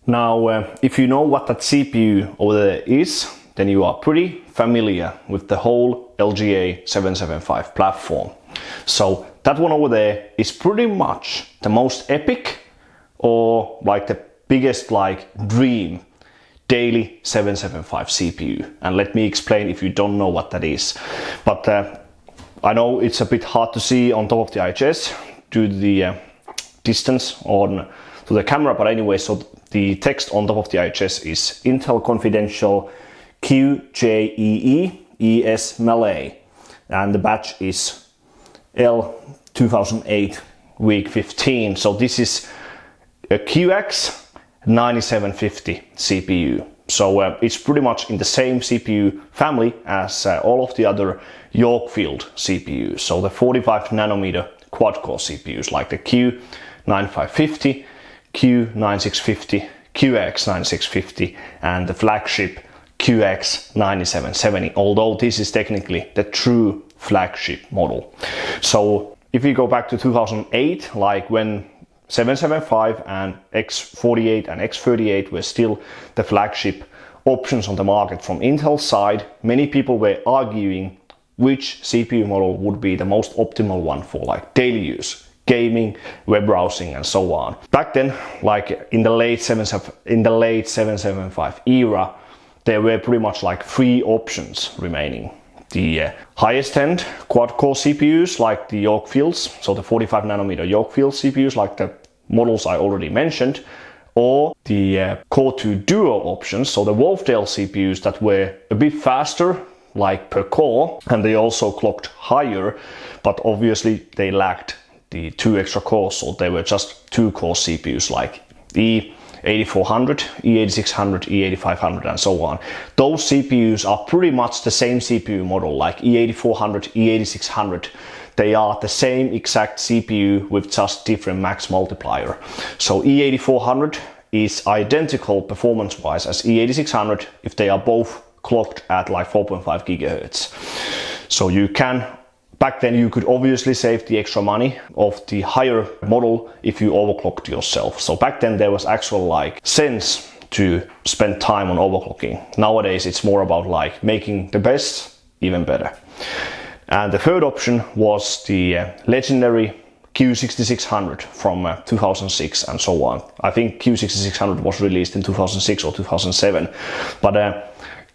Now, if you know what that CPU over there is, then you are pretty familiar with the whole LGA775 platform. So that one over there is pretty much the most epic, or like the biggest dream daily 775 CPU. And let me explain if you don't know what that is. But I know it's a bit hard to see on top of the IHS due to the distance to the camera, but anyway, so the text on top of the IHS is Intel Confidential QJEE Malay, and the batch is L2008 week 15. So this is a QX9750 CPU. So it's pretty much in the same CPU family as all of the other Yorkfield CPUs. So the 45 nanometer quad core CPUs like the Q9550, Q9650, QX9650 and the flagship QX9770, although this is technically the true flagship model. So if we go back to 2008, like when 775 and X48 and X38 were still the flagship options on the market from Intel's side, many people were arguing which CPU model would be the most optimal one for like daily use, gaming, web browsing and so on. Back then, like in the late 775 era, there were pretty much like three options remaining. The highest end quad core CPUs like the Yorkfields, so the 45 nanometer Yorkfields CPUs like the models I already mentioned, or the Core 2 Duo options, so the Wolfdale CPUs that were a bit faster like per core, and they also clocked higher, but obviously they lacked the 2 extra cores, so they were just 2 core CPUs like E8400, E8600, E8500 and so on. Those CPUs are pretty much the same CPU model, like E8400, E8600. They are the same exact CPU with just different max multiplier. So E8400 is identical performance wise as E8600 if they are both clocked at like 4.5 gigahertz. So you can, back then you could obviously save the extra money of the higher model if you overclocked yourself. So back then there was actual like sense to spend time on overclocking. Nowadays it's more about like making the best even better. And the third option was the legendary Q6600 from 2006 and so on. I think Q6600 was released in 2006 or 2007, but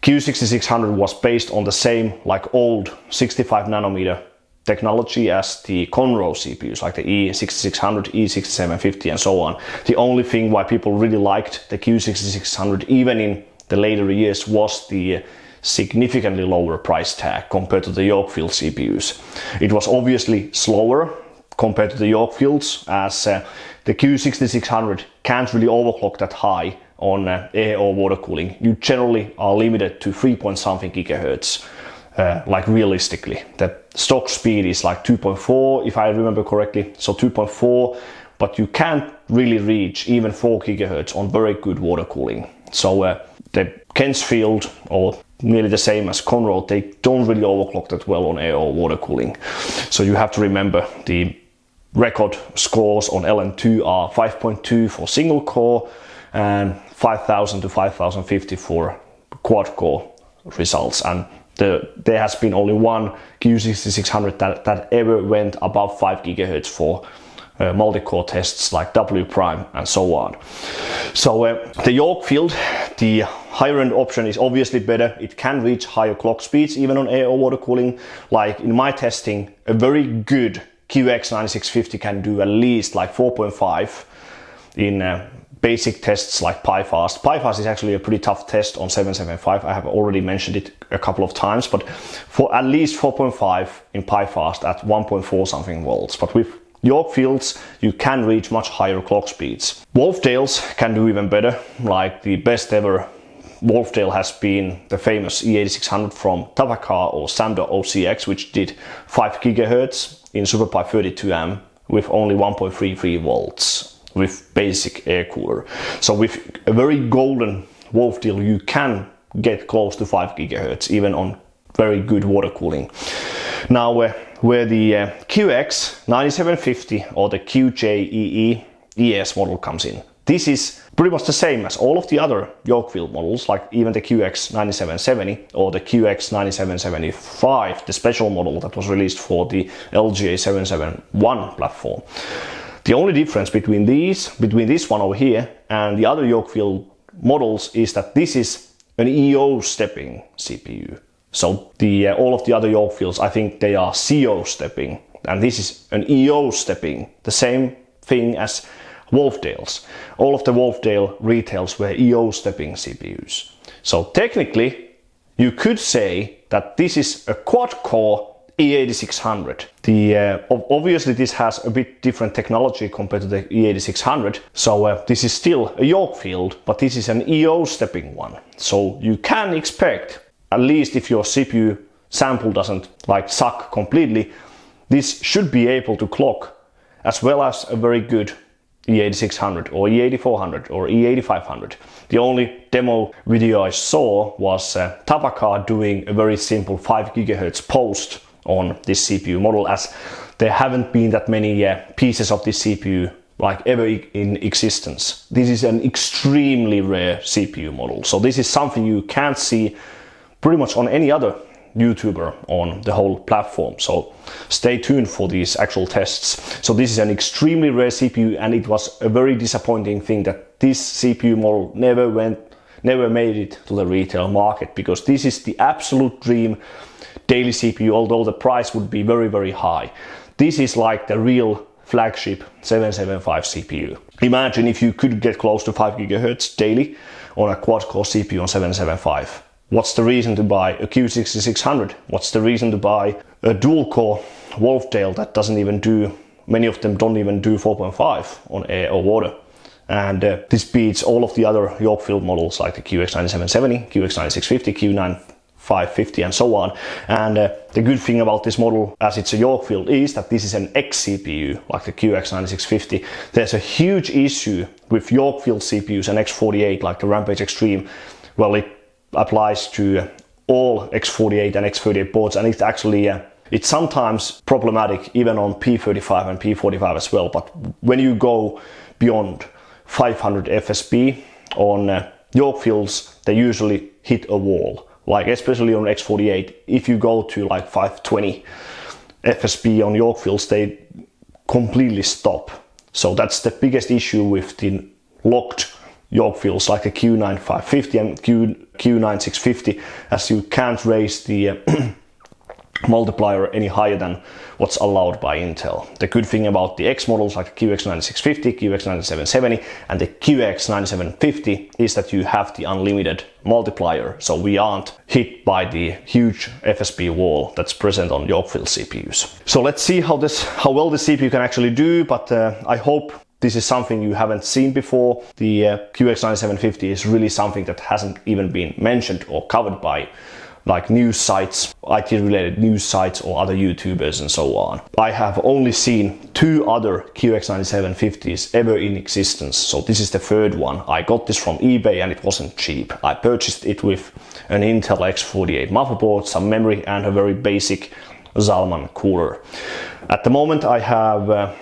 Q6600 was based on the same like old 65 nanometer technology as the Conroe CPUs like the E6600, E6750 and so on. The only thing why people really liked the Q6600 even in the later years was the significantly lower price tag compared to the Yorkfield CPUs. It was obviously slower compared to the Yorkfields as the Q6600 can't really overclock that high on air or water cooling. You generally are limited to 3-point-something gigahertz, like realistically. The stock speed is like 2.4 if I remember correctly, so 2.4, but you can't really reach even 4 gigahertz on very good water cooling. So the Kensfield, or nearly the same as Conroe, they don't really overclock that well on air or water cooling. So you have to remember the record scores on LM2 are 5.2 for single core and 5000 to 5050 for quad core results. And there has been only one Q6600 that ever went above 5 gigahertz for multi-core tests like W prime and so on. So the Yorkfield, the higher end option, is obviously better. It can reach higher clock speeds even on air or water cooling. Like in my testing, a very good QX9650 can do at least like 4.5 in basic tests like PyFast. PyFast is actually a pretty tough test on 775. I have already mentioned it a couple of times, but for at least 4.5 in PyFast at 1.4 something volts. But with Yorkfields, you can reach much higher clock speeds. Wolfdales can do even better. Like the best ever Wolfdale has been the famous E8600 from Tavakar or Samda OCX, which did 5 gigahertz in SuperPi 32M with only 1.33 volts with basic air cooler. So with a very golden Wolfdale, you can get close to 5 gigahertz even on very good water cooling. Now where the QX9750 or the QJEE ES model comes in. This is pretty much the same as all of the other Yorkfield models, like even the QX9770 or the QX9775, the special model that was released for the LGA775 platform. The only difference between this one over here and the other Yorkfield models is that this is an EO stepping CPU. So all of the other Yorkfields, I think they are CO stepping, and this is an EO stepping, the same thing as Wolfdales. All of the Wolfdale retails were EO stepping CPUs. So technically, you could say that this is a quad core E8600. Obviously this has a bit different technology compared to the E8600. So this is still a Yorkfield, but this is an EO stepping one. So you can expect, at least if your CPU sample doesn't like suck completely, this should be able to clock as well as a very good E8600 or E8400 or E8500. The only demo video I saw was Tabaka doing a very simple 5 GHz post on this CPU model, as there haven't been that many pieces of this CPU like ever in existence. This is an extremely rare CPU model, so this is something you can't see pretty much on any other YouTuber on the whole platform. So stay tuned for these actual tests. So this is an extremely rare CPU, and it was a very disappointing thing that this CPU model never made it to the retail market, because this is the absolute dream daily CPU, although the price would be very, very high. This is like the real flagship 775 CPU. Imagine if you could get close to 5 GHz daily on a quad core CPU on 775. What's the reason to buy a QX9600? What's the reason to buy a dual core Wolfdale that doesn't even do, many of them don't even do 4.5 on air or water? And this beats all of the other Yorkfield models like the QX9770, QX9650, Q9550 and so on. And the good thing about this model, as it's a Yorkfield, is that this is an X CPU like the QX9650. There's a huge issue with Yorkfield CPUs and X48 like the Rampage Extreme. Well, it applies to all X48 and X38 boards, and it's actually it's sometimes problematic even on P35 and P45 as well. But when you go beyond 500 FSP on Yorkfields, they usually hit a wall. Like especially on X48, if you go to like 520 FSP on Yorkfields, they completely stop. So that's the biggest issue with the locked Yorkfields like the Q9550 and Q9650, as you can't raise the multiplier any higher than what's allowed by Intel. The good thing about the X models like the QX9650, QX9770 and the QX9750 is that you have the unlimited multiplier, so we aren't hit by the huge FSP wall that's present on Yorkfield CPUs. So let's see how well the CPU can actually do, but I hope this is something you haven't seen before. The QX9750 is really something that hasn't even been mentioned or covered by like news sites, IT related news sites or other YouTubers and so on. I have only seen 2 other QX9750s ever in existence, so this is the 3rd one. I got this from eBay and it wasn't cheap. I purchased it with an Intel X48 motherboard, some memory and a very basic Zalman cooler. At the moment I have a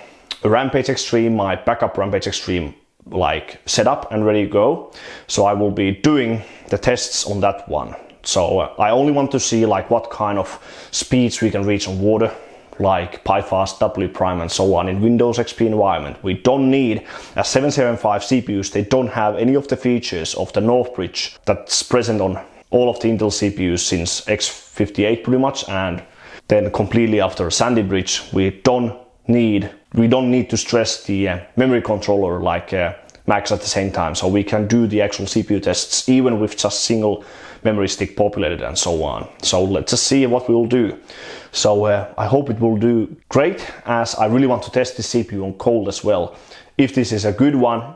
Rampage Extreme, my backup Rampage Extreme, like set up and ready to go. So I will be doing the tests on that one. So I only want to see like what kind of speeds we can reach on water, like PyFast, W Prime and so on in Windows XP environment. We don't need, as 775 CPUs, they don't have any of the features of the North Bridge that's present on all of the Intel CPUs since X58 pretty much, and then completely after Sandy Bridge we don't need to stress the memory controller like Max at the same time, so we can do the actual CPU tests even with just single memory stick populated and so on. So let's just see what we will do. So I hope it will do great, as I really want to test the CPU on cold as well. If this is a good one,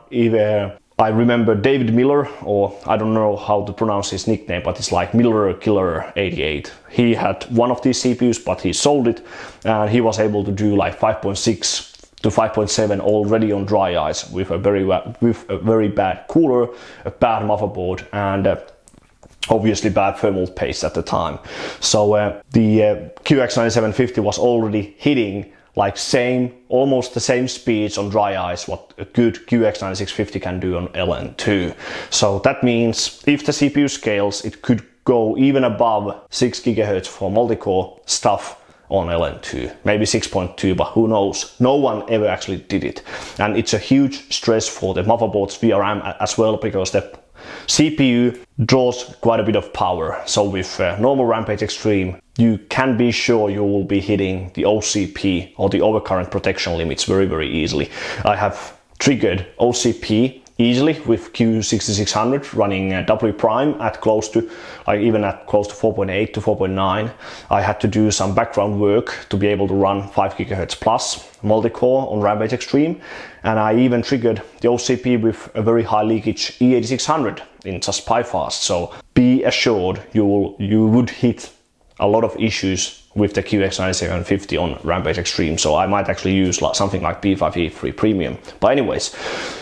I remember David Miller, or I don't know how to pronounce his nickname, but it's like Miller Killer 88. He had one of these CPUs, but he sold it, and he was able to do like 5.6 to 5.7 already on dry ice with a very bad cooler, a bad motherboard, and obviously bad thermal paste at the time. So the QX9750 was already hitting like almost the same speeds on dry ice what a good QX9650 can do on LN2. So that means if the CPU scales, it could go even above 6 GHz for multi-core stuff on LN2, maybe 6.2, but who knows? No one ever actually did it. And it's a huge stress for the motherboard's VRAM as well, because the CPU draws quite a bit of power. So with normal Rampage Extreme, you can be sure you will be hitting the OCP or the overcurrent protection limits very easily. I have triggered OCP easily with Q6600 running W prime at close to, even at close to 4.8 to 4.9. I had to do some background work to be able to run 5 GHz plus multi-core on Rampage Extreme, and I even triggered the OCP with a very high leakage E8600 in just PyFast. So be assured you would hit a lot of issues with the QX9750 on Rampage Extreme, so I might actually use something like P5E3 Premium. But anyways,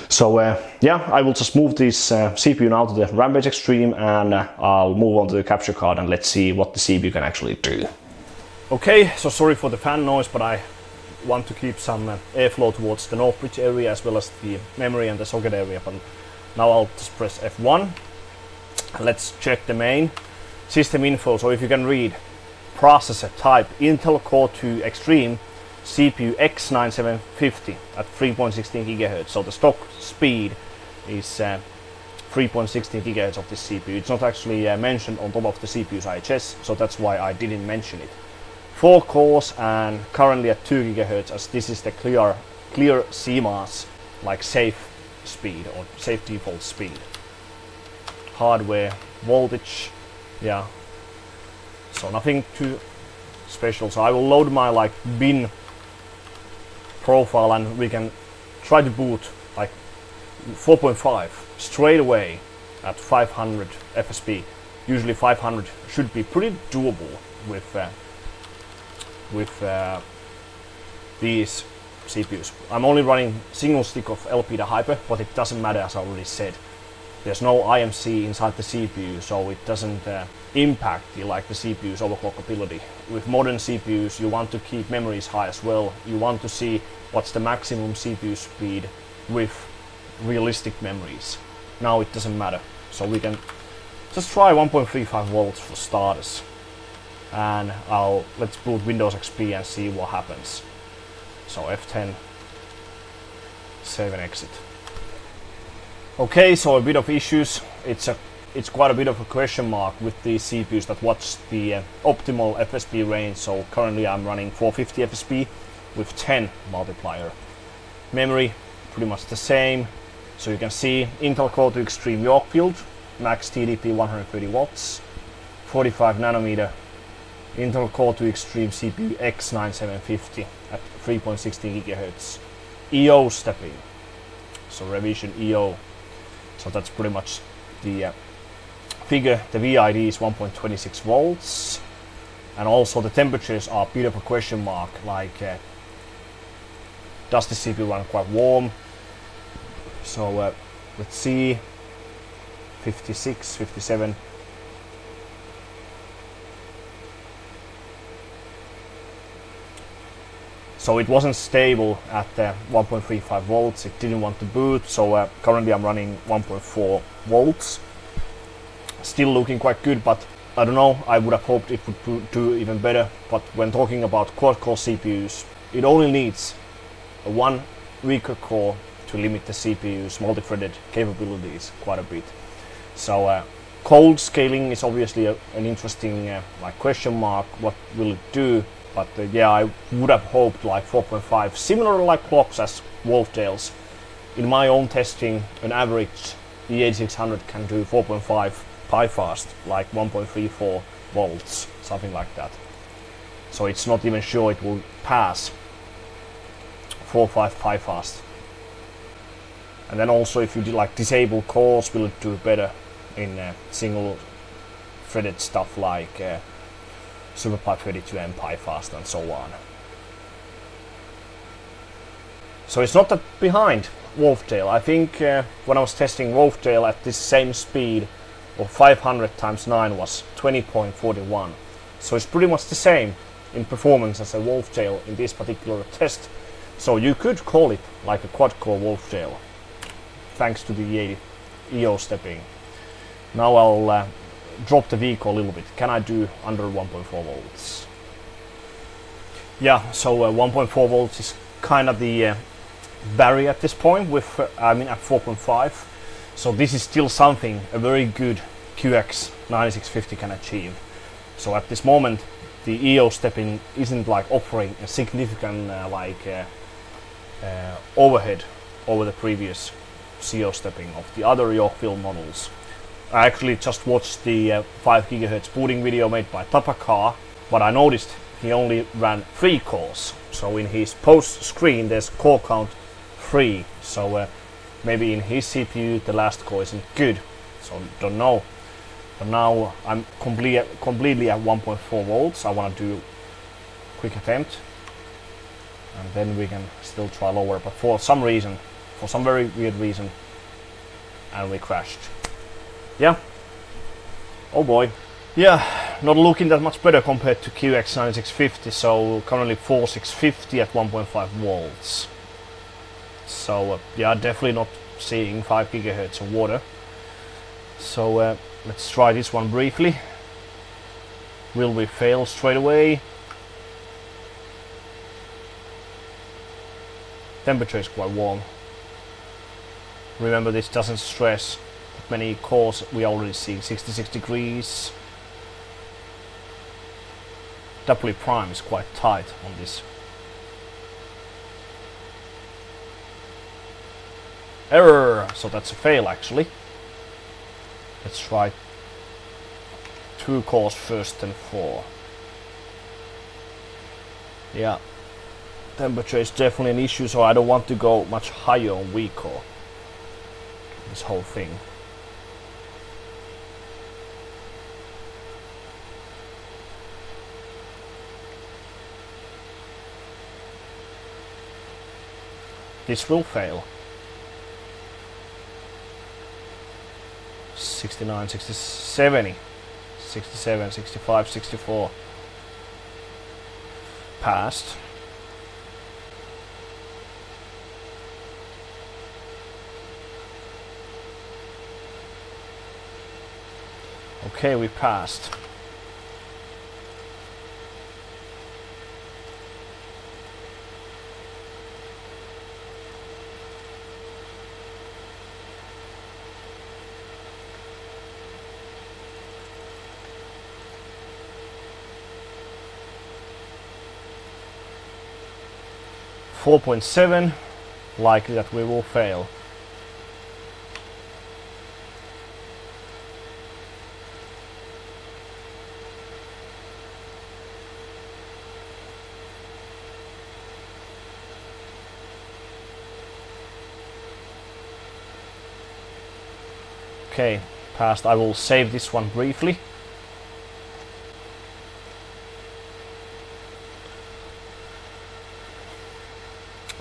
so yeah, I will just move this CPU now to the Rampage Extreme, and I'll move on to the capture card and let's see what the CPU can actually do. Okay, so sorry for the fan noise, but I want to keep some airflow towards the North Bridge area as well as the memory and the socket area. But now I'll just press F1. Let's check the main system info. So if you can read, processor type Intel Core 2 Extreme, CPU X9750 at 3.16 GHz. So the stock speed is 3.16 GHz of this CPU. It's not actually mentioned on top of the CPU's IHS, so that's why I didn't mention it. 4 cores and currently at 2 GHz, as this is the clear CMOS, like safe speed or safe default speed. Hardware, voltage, yeah. So nothing too special. So I will load my bin profile and we can try to boot like 4.5 straight away at 500 FSP. Usually 500 should be pretty doable with these CPUs. I'm only running single stick of LPDA Hyper, but it doesn't matter, as I already said. There's no IMC inside the CPU, so it doesn't impact the CPU's overclockability. With modern CPUs, you want to keep memories high as well. You want to see what's the maximum CPU speed with realistic memories. Now it doesn't matter, so we can just try 1.35 volts for starters. And let's boot Windows XP and see what happens. So F10, save and exit. Okay, so a bit of issues. It's quite a bit of a question mark with these CPUs that what's the optimal FSP range. So currently I'm running 450 FSP with 10 multiplier. Memory pretty much the same. So you can see Intel Core 2 Extreme Yorkfield, max TDP 130 watts, 45 nanometer Intel Core 2 Extreme CPU X9750 at 3.16 GHz. EO stepping. So revision EO. So that's pretty much the figure. The VID is 1.26 volts, and also the temperatures are a bit of a question mark. Does the CPU run quite warm? So let's see, 56, 57. So it wasn't stable at 1.35 volts, it didn't want to boot, so currently I'm running 1.4 volts. Still looking quite good, but I don't know, I would have hoped it would do even better. But when talking about quad core CPUs, it only needs one weaker core to limit the CPU's multi-threaded capabilities quite a bit. So cold scaling is obviously an interesting question mark, what will it do? But yeah, I would have hoped 4.5, similar like clocks as Wolfdales. In my own testing, an average E8600 can do 4.5 PyFast, like 1.34 volts, something like that. So it's not even sure it will pass 4.5 PyFast. And then also if you disable cores, will it do better in single threaded stuff like SuperPy32M, PyFast and so on. So it's not that behind Wolfdale. I think when I was testing Wolfdale at this same speed of 500 times 9 was 20.41. So it's pretty much the same. in performance as a Wolfdale in this particular test. So you could call it like a Quad Core Wolfdale, thanks to the EO stepping. Now I'll drop the vehicle a little bit. Can I do under 1.4 volts? Yeah, so 1.4 volts is kind of the barrier at this point with, I mean at 4.5. So this is still something a very good QX9650 can achieve. So at this moment the EO stepping isn't like offering a significant overhead over the previous CO stepping of the other Yorkfield models. I actually just watched the 5 GHz booting video made by Tapakar, but I noticed he only ran 3 cores. So in his post screen there's core count 3. So maybe in his CPU the last core isn't good. So don't know. But now I'm completely at 1.4 volts. I want to do a quick attempt, and then we can still try lower. But for some reason, for some very weird reason, and we crashed. Yeah. Oh boy. Yeah, not looking that much better compared to QX9650. So currently 4650 at 1.5 volts. So yeah, definitely not seeing 5 GHz of water. So let's try this one briefly. Will we fail straight away? Temperature is quite warm. Remember, this doesn't stress many cores. We already see 66 degrees. W prime is quite tight on this. Error! So that's a fail actually. Let's try 2 cores first and 4. Yeah, temperature is definitely an issue, so I don't want to go much higher on weak core. This whole thing. This will fail. 69, 60, 70, 67, 65, 64. Passed. Okay, we passed. .7, likely that we will fail. Okay, passed. I will save this one briefly.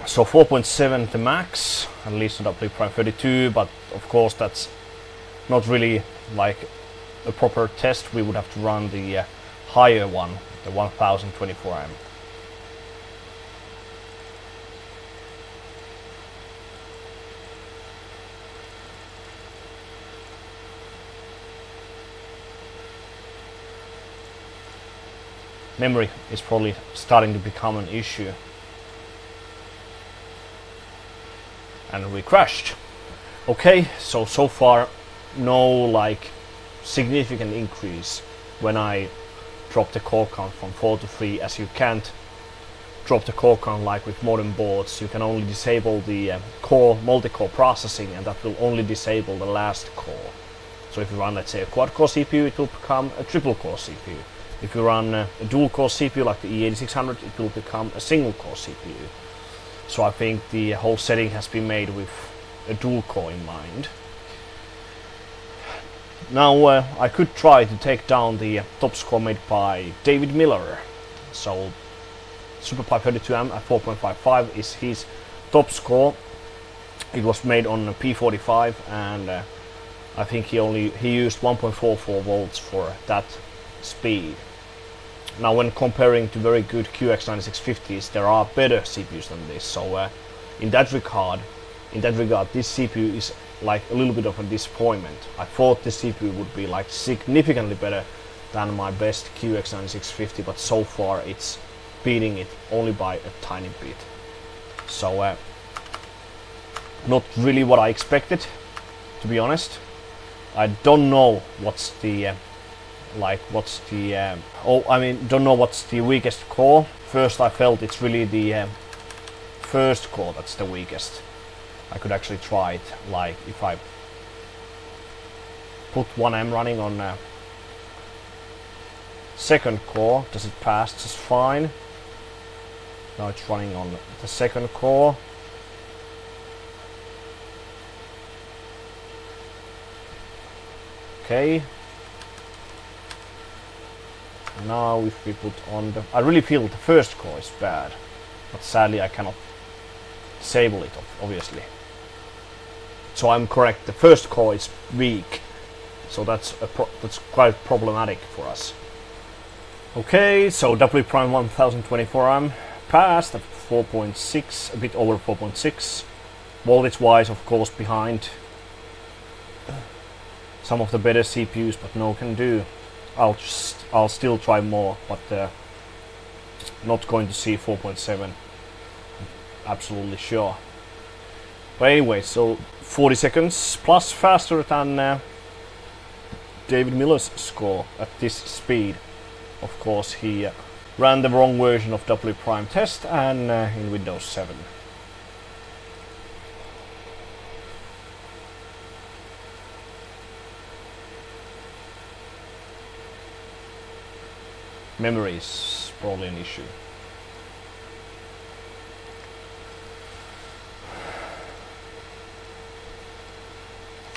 So 4.7 the max, at least on W prime 32, but of course that's not really like a proper test. We would have to run the higher one, the 1024 amp. Memory is probably starting to become an issue. And we crashed. Okay, so far no like significant increase when I drop the core count from 4 to 3, as you can't drop the core count like with modern boards. You can only disable the core multi-core processing, and that will only disable the last core. So if you run, let's say, a quad core CPU, it will become a triple core CPU. If you run a dual core CPU like the E8600, it will become a single core CPU. So I think the whole setting has been made with a dual core in mind. Now I could try to take down the top score made by David Miller. So SuperPi 32M at 4.55 is his top score. It was made on a P45, and I think he used 1.44 volts for that speed. Now when comparing to very good QX9650s, there are better CPUs than this. So in that regard, this CPU is like a little bit of a disappointment. I thought this CPU would be like significantly better than my best QX9650, but so far it's beating it only by a tiny bit. So not really what I expected, to be honest. I don't know what's the don't know what's the weakest core. First I felt it's really the first core that's the weakest. I could actually try it, like if I put 1M running on second core, does it pass just fine? Now it's running on the second core. Okay. Now if we put on the... I really feel the first core is bad, but sadly I cannot disable it, obviously. So I'm correct, the first core is weak. So that's quite problematic for us. Okay, so W prime 1024M passed at 4.6, a bit over 4.6. Voltage wise, of course, behind some of the better CPUs, but no can do. I'll still try more, but not going to see 4.7. Absolutely sure. But anyway, so 40 seconds plus faster than David Miller's score at this speed. Of course, he ran the wrong version of W prime test and in Windows 7. Memory is probably an issue.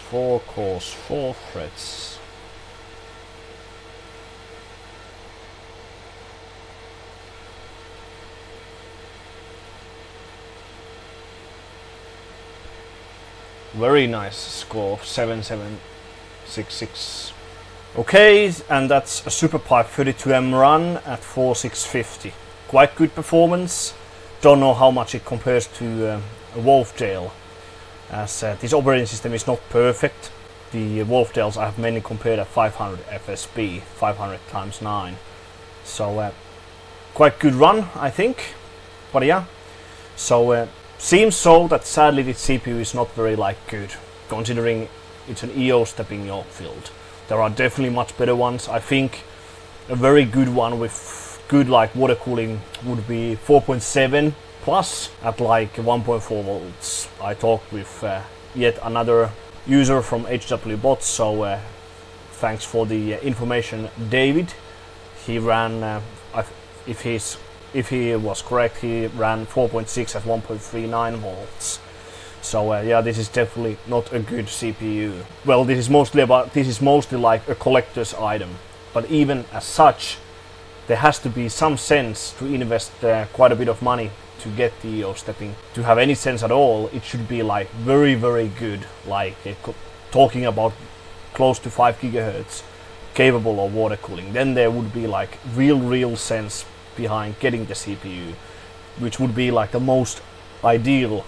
Four cores, 4 threads. Very nice score of 7766. Okay, and that's a SuperPipe 32M run at 4650. Quite good performance. Don't know how much it compares to a Wolfdale, as this operating system is not perfect. The Wolfdales I have mainly compared at 500 FSB, 500 times 9. So quite good run, I think. But yeah, so seems so that sadly the CPU is not very good, considering it's an EO stepping Yorkfield. There are definitely much better ones. I think a very good one with good water cooling would be 4.7 plus at 1.4 volts. I talked with yet another user from HW Bots, so thanks for the information, David. He ran, if he was correct, he ran 4.6 at 1.39 volts. So yeah, this is definitely not a good CPU. Well, this is mostly like a collector's item. But even as such, there has to be some sense to invest quite a bit of money to get the EO stepping. To have any sense at all, it should be very, very good. Talking about close to 5 gigahertz, capable of water cooling. Then there would be real sense behind getting the CPU, which would be the most ideal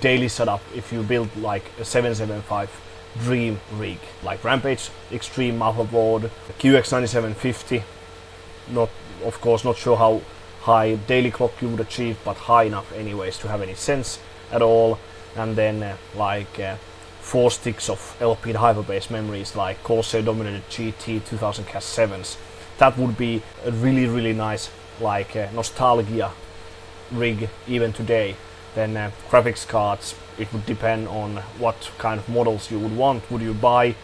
daily setup if you build a 775 dream rig, like Rampage Extreme motherboard, QX9750. Of course not sure how high daily clock you would achieve, but high enough anyways to have any sense at all. And then 4 sticks of LP hyperbase memories like Corsair dominated GT 2000 Cas 7s. That would be a really nice nostalgia rig even today. Then graphics cards, it would depend on what kind of models you would want. Would you buy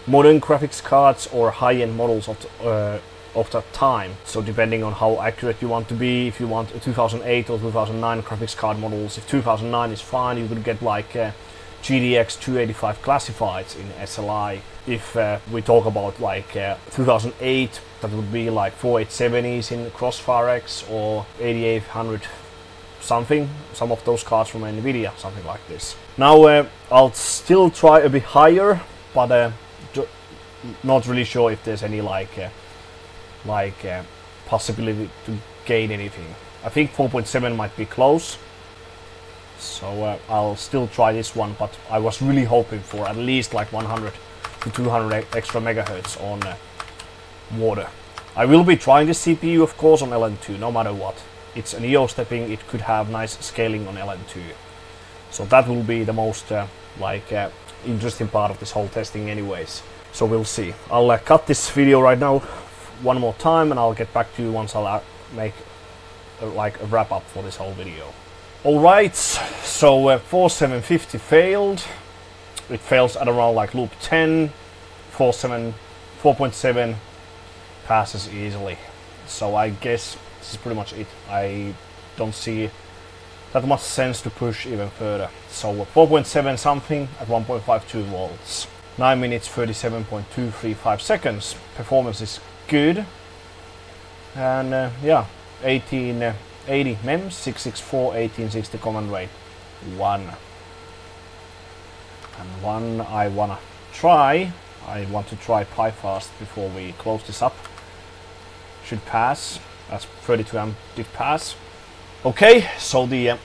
modern graphics cards or high-end models of that time? So depending on how accurate you want to be, if you want a 2008 or 2009 graphics card models, if 2009 is fine, you could get GDX 285 classifieds in SLI. If we talk about 2008, that would be 4870s in Crossfire X or 8800 something, some of those cards from Nvidia, something like this. Now I'll still try a bit higher, but not really sure if there's any like possibility to gain anything. I think 4.7 might be close, so I'll still try this one, but I was really hoping for at least like 100 to 200 extra megahertz on water. I will be trying this CPU of course on LN2 no matter what. It's an EO stepping, it could have nice scaling on LN2. So that will be the most interesting part of this whole testing anyways. So we'll see. I'll cut this video right now one more time and I'll get back to you once I'll make a wrap up for this whole video. Alright, so 4750 failed. It fails at around like loop 10. 4.7 passes easily. So I guess this is pretty much it. I don't see that much sense to push even further. So 4.7 something at 1.52 volts. 9 minutes 37.235 seconds. Performance is good. And yeah, 1880 MEMS, 664, 1860 command rate 1. And one I want to try pi fast before we close this up. Should pass, as 32M did pass. Okay, so the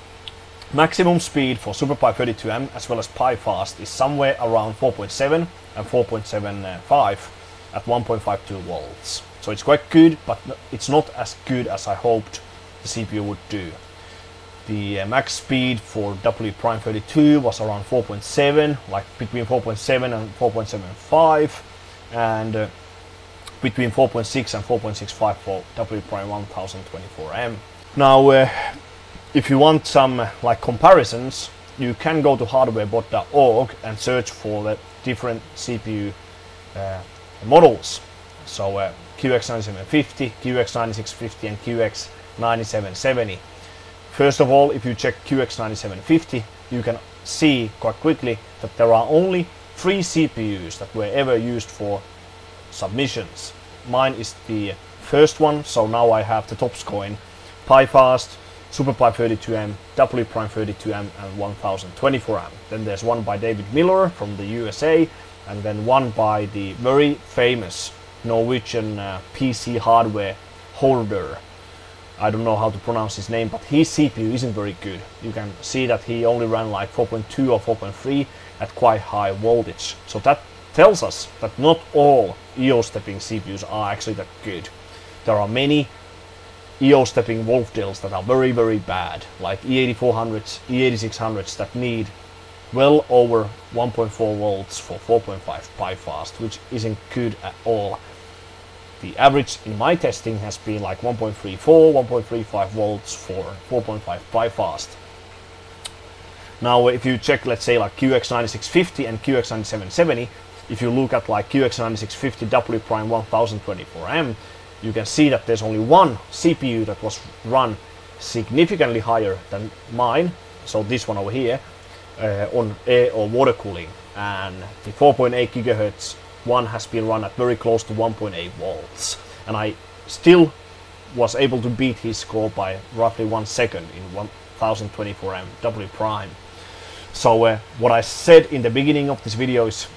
maximum speed for SuperPi 32M as well as pi fast is somewhere around 4.7 and 4.75 at 1.52 volts. So it's quite good, but it's not as good as I hoped the CPU would do. The max speed for W'32 was around 4.7, like between 4.7 and 4.75, and between 4.6 and 4.65 for W'1024M. Now, if you want some like comparisons, you can go to hardwarebot.org and search for the different CPU models. So QX9750, QX9650, and QX9770. First of all, if you check QX9750, you can see quite quickly that there are only 3 CPUs that were ever used for submissions. Mine is the first one, so now I have the top score in pi fast, SuperPi 32M, W'32M, and 1024M. Then there's one by David Miller from the USA, and then one by the very famous Norwegian PC hardware holder. I don't know how to pronounce his name, but his CPU isn't very good. You can see that he only ran like 4.2 or 4.3 at quite high voltage. So that tells us that not all EO stepping CPUs are actually that good. There are many EO stepping Wolfdales that are very, very bad, like E8400s, E8600s that need well over 1.4 volts for 4.5 pi fast, which isn't good at all. The average in my testing has been like 1.34, 1.35 volts for 4.5 pi fast. Now if you check, let's say like QX9650 and QX9770, if you look at like QX9650 W'1024M, you can see that there's only one CPU that was run significantly higher than mine, so this one over here, on air or water cooling, and the 4.8 gigahertz one has been run at very close to 1.8 volts, and I still was able to beat his score by roughly 1 second in 1024M W prime. So what I said in the beginning of this video is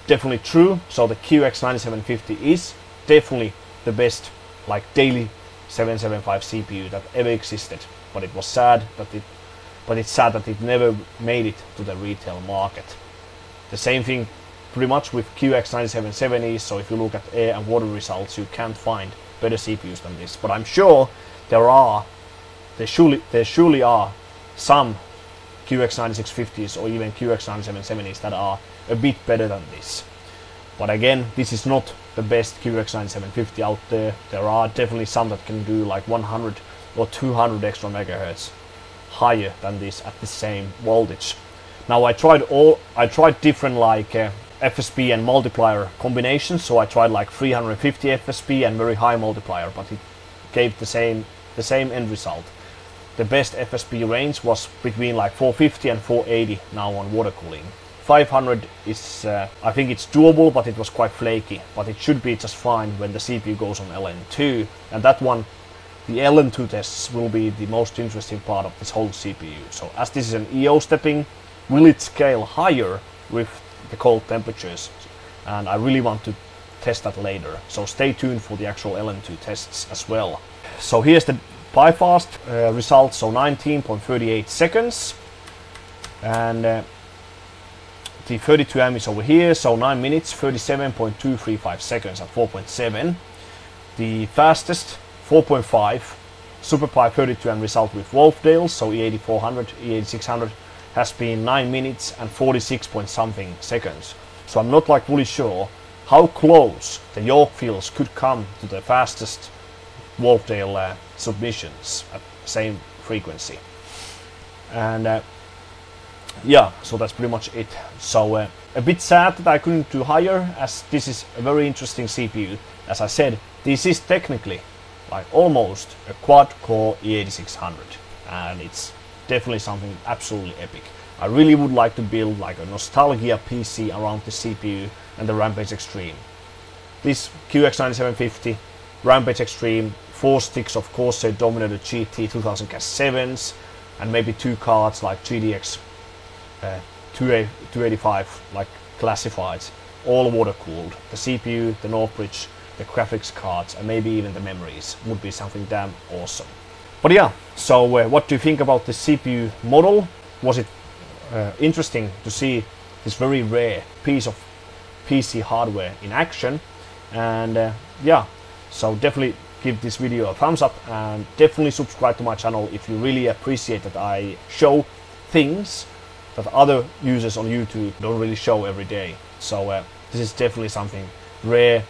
definitely true. So the QX9750 is definitely the best like daily 775 CPU that ever existed, but it was sad that it's sad that it never made it to the retail market. The same thing pretty much with QX9770, so if you look at air and water results, you can't find better CPUs than this. But I'm sure there surely are some QX9650s or even QX9770s that are a bit better than this. But again, this is not the best QX9750 out there. There are definitely some that can do like 100 or 200 extra megahertz higher than this at the same voltage. Now I tried different like FSP and multiplier combinations, so I tried like 350 FSP and very high multiplier, but it gave the same end result. The best FSP range was between like 450 and 480 now on water cooling. 500 is, I think it's doable, but it was quite flaky, but it should be just fine when the CPU goes on LN2, and that one, the LN2 tests will be the most interesting part of this whole CPU. So as this is an EO stepping, will it scale higher with the cold temperatures? And I really want to test that later. So stay tuned for the actual LM2 tests as well. So here's the BiFast result, so 19.38 seconds. And the 32M is over here, so 9 minutes, 37.235 seconds at 4.7. The fastest, 4.5, SuperPi 32M result with Wolfdales, so E8400, E8600, has been 9 minutes and 46 point something seconds. So I'm not like fully sure how close the Yorkfields could come to the fastest Wolfdale submissions at the same frequency. And yeah, so that's pretty much it. So a bit sad that I couldn't do higher, as this is a very interesting CPU. As I said, this is technically like almost a quad core E8600, and it's definitely something absolutely epic. I really would like to build like a nostalgia PC around the CPU and the Rampage Extreme. This QX9750 Rampage Extreme, 4 sticks of Corsair Dominator GT 2000 Cash 7s, and maybe 2 cards like GDX 285 like classifieds, all water cooled. The CPU, the Northbridge, the graphics cards, and maybe even the memories would be something damn awesome. But yeah, so what do you think about the CPU model? Was it interesting to see this very rare piece of PC hardware in action? And yeah, so definitely give this video a thumbs up, and definitely subscribe to my channel if you really appreciate that I show things that other users on YouTube don't really show every day. So this is definitely something rare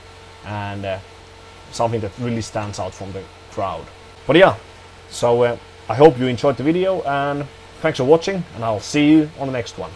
and something that really stands out from the crowd. But yeah, so I hope you enjoyed the video, and thanks for watching, and I'll see you on the next one.